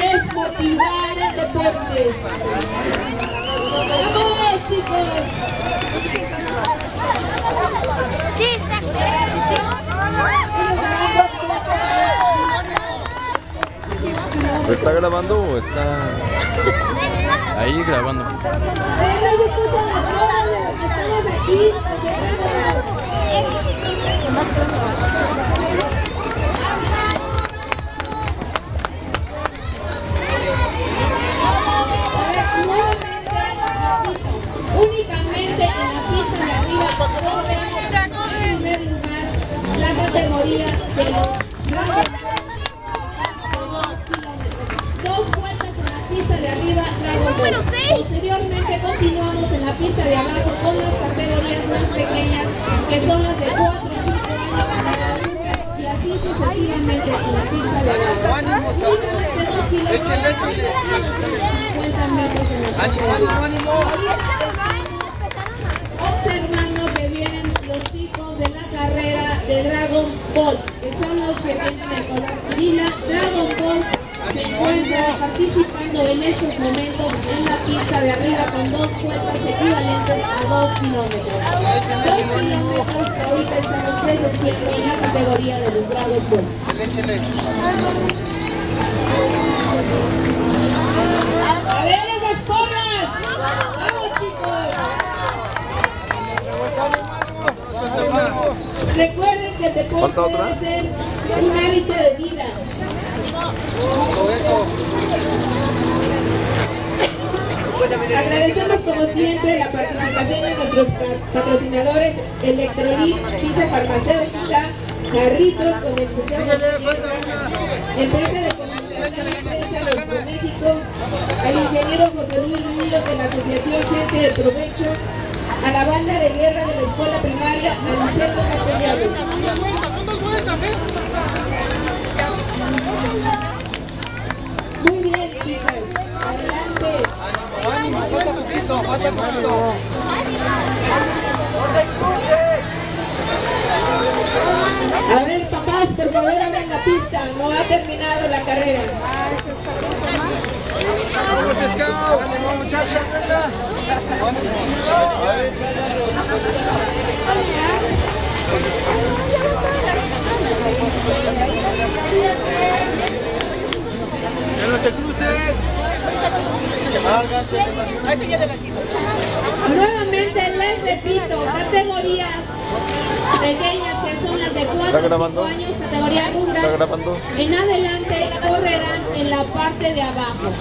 es motivar el deporte. ¡Vamos, chicos! Sí, ¿Está grabando o está ahí grabando? Únicamente en la pista de arriba corre en primer lugar la categoría de los Dragon Ball de 2 kilómetros. 2 vueltas en la pista de arriba Dragon Ball. Posteriormente continuamos en la pista de abajo con las categorías más pequeñas, que son las de 4 a 5 años y así sucesivamente en la pista de abajo. Únicamente 2 kilómetros y 50 metros en la pista de abajo. Observando que vienen los chicos de la carrera de Dragon Ball, que son los que tienen el color lila. Dragon Ball se encuentra participando en estos momentos en la pista de arriba con 2 vueltas equivalentes a 2 kilómetros. 2 kilómetros ahorita estamos presenciando en la categoría de los Dragon Ball. A ver esas porras. ¡Vamos, chicos! Recuerden que el deporte debe ser un hábito de vida. Agradecemos como siempre la participación de nuestros patrocinadores Electrolit, Piso Farmacéutica, Jarritos con el licenciado Empresa de Comunicación Empresa de México, al ingeniero José Luis Ruido de la Asociación Gente de Provecho, a la banda de guerra de la escuela primaria Aniceto Castellanos. Muy bien, chicas, adelante. A ver, papás, por favor, abran la pista, no ha terminado la carrera. ¡Vamos, Scout! ¡Vamos, muchachos! ¡Que no se crucen! Nuevamente les repito, categorías pequeñas que son las de 4 a 5 años, categoría Rugrats, en adelante correrán en la parte de abajo.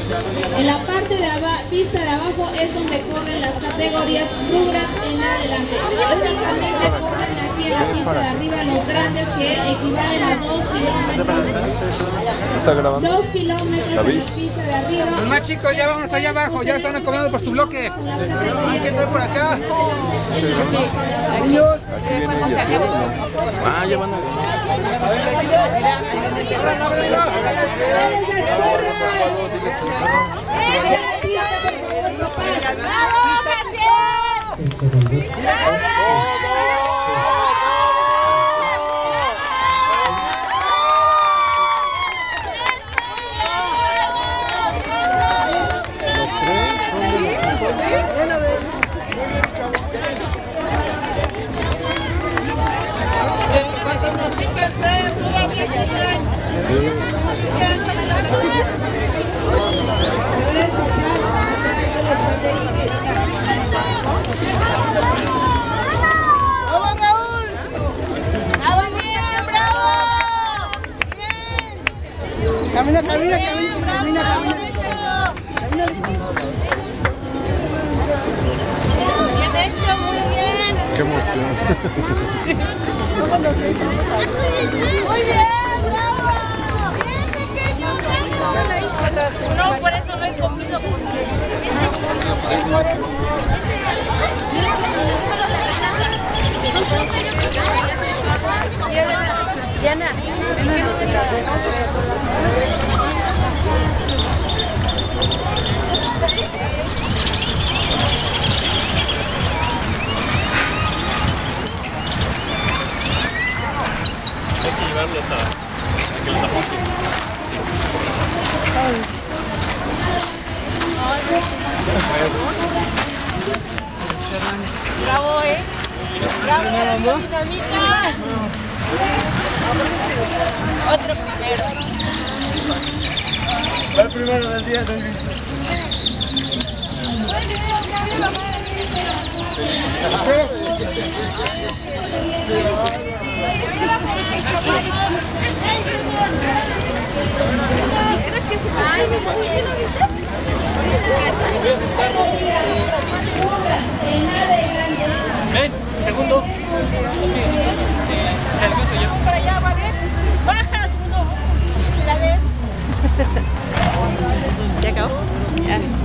En la parte de pista de abajo es donde corren las categorías Rugrats en adelante. Únicamente corren aquí en la pista de arriba los grandes, que equivalen a 2 kilómetros. 2 kilómetros en la pista de arriba. Los más chicos ya vamos allá abajo, ya están acomodando por su bloque. Hay que entrar por acá. Niños. Aquí viene ella. Ah, ya van a... ¡Vamos, Raúl! ¡Bravo, bien! ¡Bravo! ¡Bien! Camina, camina, camina, camina, camina. Bien hecho, muy bien. ¡Qué emoción! Muy bien, bravo. Bien, pequeño. No, por eso no he comido. Diana. Hay que llevarlos a que los apunten. Bravo, Bravo, dinamita. Otro primero. El primero del día del ¿Crees que se va? ¿Sí lo viste? Ven, segundo. Te alcanzo yo. Para allá, ¿vale? Bajas, uno. La des. ¿Ya acabó? Ya.